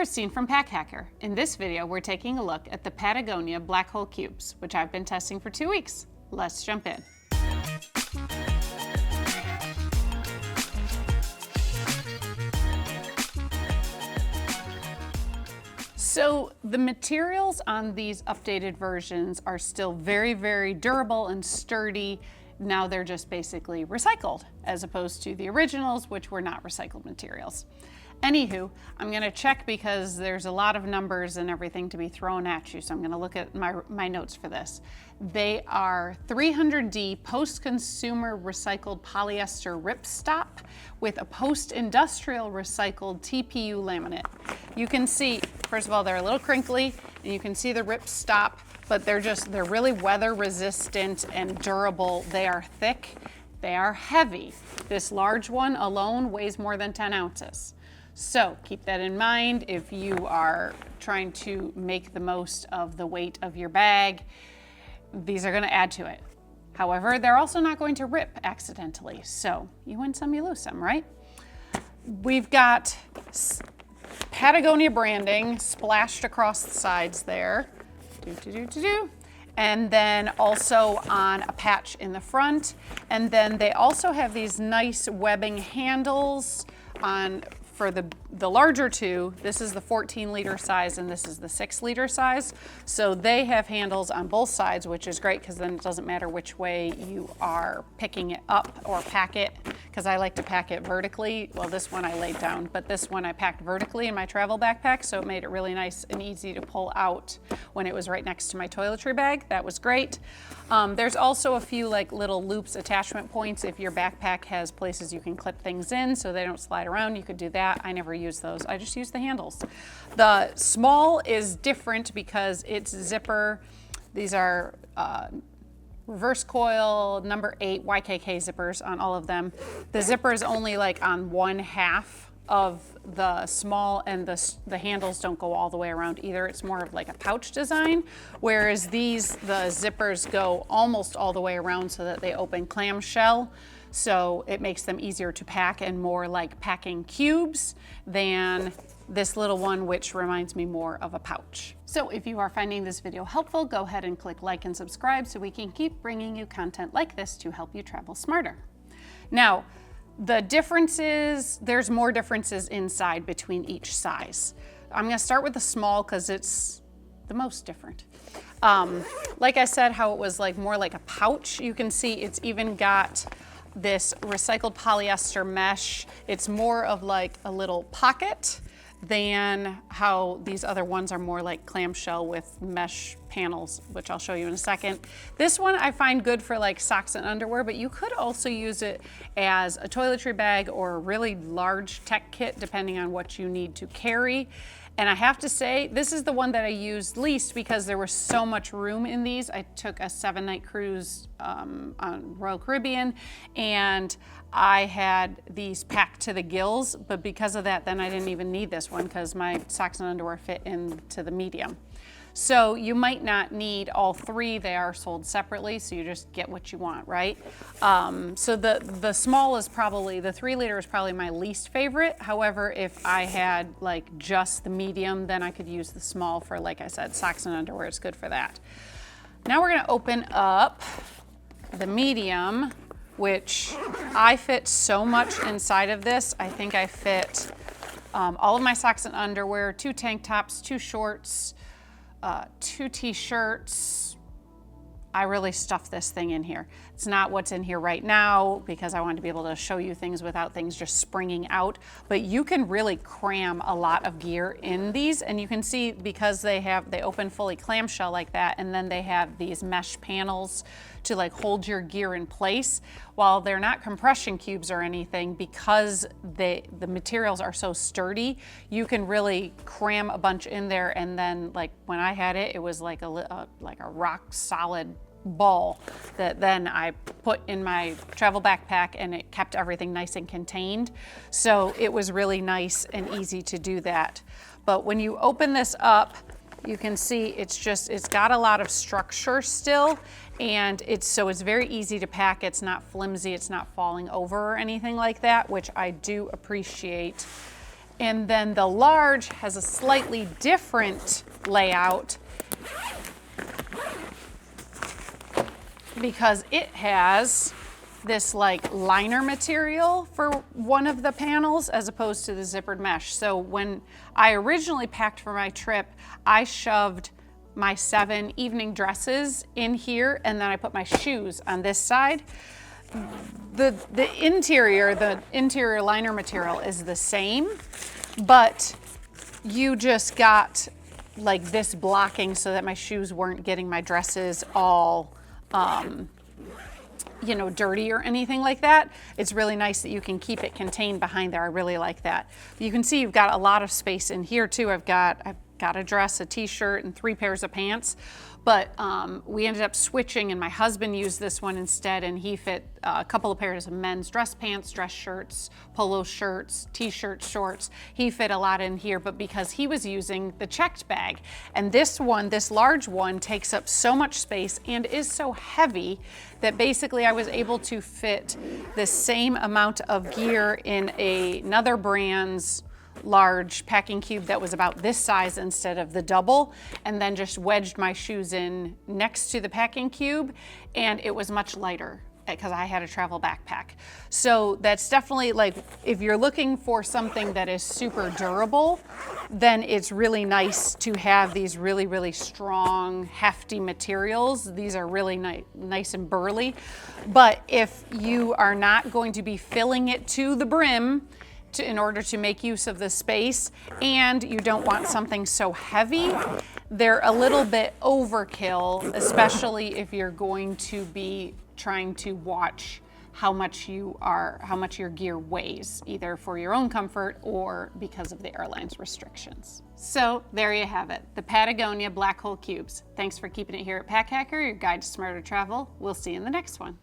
Christine from Pack Hacker. In this video, we're taking a look at the Patagonia black hole cubes, which I've been testing for 2 weeks. Let's jump in. So the materials on these updated versions are still very, very durable and sturdy. Now they're just basically recycled, as opposed to the originals, which were not recycled materials. Anywho, I'm going to check because there's a lot of numbers and everything to be thrown at you, so I'm going to look at my notes for this. They are 300D post-consumer recycled polyester ripstop with a post-industrial recycled TPU laminate. You can see, first of all, they're a little crinkly, and you can see the ripstop, but they're really weather resistant and durable. They are thick, they are heavy. This large one alone weighs more than 10 ounces. So keep that in mind if you are trying to make the most of the weight of your bag. These are going to add to it. However, they're also not going to rip accidentally. So you win some, you lose some, right? We've got Patagonia branding splashed across the sides there. And then also on a patch in the front. And then they also have these nice webbing handles for the larger two. This is the 14-liter size and this is the 6-liter size. So they have handles on both sides, which is great because then it doesn't matter which way you are picking it up or pack it, because I like to pack it vertically. Well, this one I laid down, but this one I packed vertically in my travel backpack, so it made it really nice and easy to pull out when it was right next to my toiletry bag. That was great. There's also a few like little loops, attachment points. If your backpack has places you can clip things in so they don't slide around, you could do that. I never use those. I just use the handles. The small is different because it's zipper. These are reverse coil number 8 YKK zippers on all of them. The zipper is only like on one half of the small, and the handles don't go all the way around either. It's more of like a pouch design, whereas the zippers go almost all the way around so that they open clamshell. So it makes them easier to pack and more like packing cubes than this little one, which reminds me more of a pouch. So if you are finding this video helpful, go ahead and click like and subscribe so we can keep bringing you content like this to help you travel smarter. Now, the differences, there's more differences inside between each size. I'm gonna start with the small because it's the most different. Like I said, how it was like more like a pouch, you can see it's even got this recycled polyester mesh. It's more of like a little pocket than how these other ones are more like clamshell with mesh panels, which I'll show you in a second. This one I find good for like socks and underwear, but you could also use it as a toiletry bag or a really large tech kit, depending on what you need to carry. And I have to say, this is the one that I used least because there was so much room in these. I took a 7-night cruise on Royal Caribbean, and I had these packed to the gills, but because of that, then I didn't even need this one because my socks and underwear fit into the medium. So you might not need all three. They are sold separately, so you just get what you want, right? So the small is probably, the 3-liter is probably my least favorite. However, if I had like just the medium, then I could use the small for, like I said, socks and underwear. It's good for that. Now we're gonna open up the medium, which I fit so much inside of this. I think I fit all of my socks and underwear, 2 tank tops, 2 shorts, 2 t-shirts. I really stuffed this thing in here. It's not what's in here right now because I wanted to be able to show you things without things just springing out, but you can really cram a lot of gear in these, and you can see because they open fully clamshell like that, and then they have these mesh panels to like hold your gear in place. While they're not compression cubes or anything, because the materials are so sturdy, you can really cram a bunch in there, and then like when I had it, it was like a rock solid ball that then I put in my travel backpack, and it kept everything nice and contained. So it was really nice and easy to do that. But when you open this up, you can see it's got a lot of structure still, and it's very easy to pack. It's not flimsy, it's not falling over or anything like that, which I do appreciate. And then the large has a slightly different layout because it has this like liner material for one of the panels as opposed to the zippered mesh. So when I originally packed for my trip, I shoved my 7 evening dresses in here, and then I put my shoes on this side. The interior liner material is the same, but you just got like this blocking so that my shoes weren't getting my dresses all you know, dirty or anything like that. It's really nice that you can keep it contained behind there. I really like that. You can see you've got a lot of space in here too. I've got a dress, a t-shirt, and 3 pairs of pants. But we ended up switching, and my husband used this one instead, and he fit a couple of pairs of men's dress pants, dress shirts, polo shirts, t-shirts, shorts. He fit a lot in here, but because he was using the checked bag. And this one, this large one, takes up so much space and is so heavy that basically I was able to fit the same amount of gear in another brand's large packing cube that was about this size instead of the double, and then just wedged my shoes in next to the packing cube, and it was much lighter because I had a travel backpack. So that's definitely, like, if you're looking for something that is super durable, then it's really nice to have these really, really strong, hefty materials. These are really nice and burly. But if you are not going to be filling it to the brim in order to make use of the space, and you don't want something so heavy, they're a little bit overkill, especially if you're going to be trying to watch how much your gear weighs, either for your own comfort or because of the airline's restrictions. So there you have it, the Patagonia Black Hole Cubes. Thanks for keeping it here at Pack Hacker, your guide to smarter travel. We'll see you in the next one.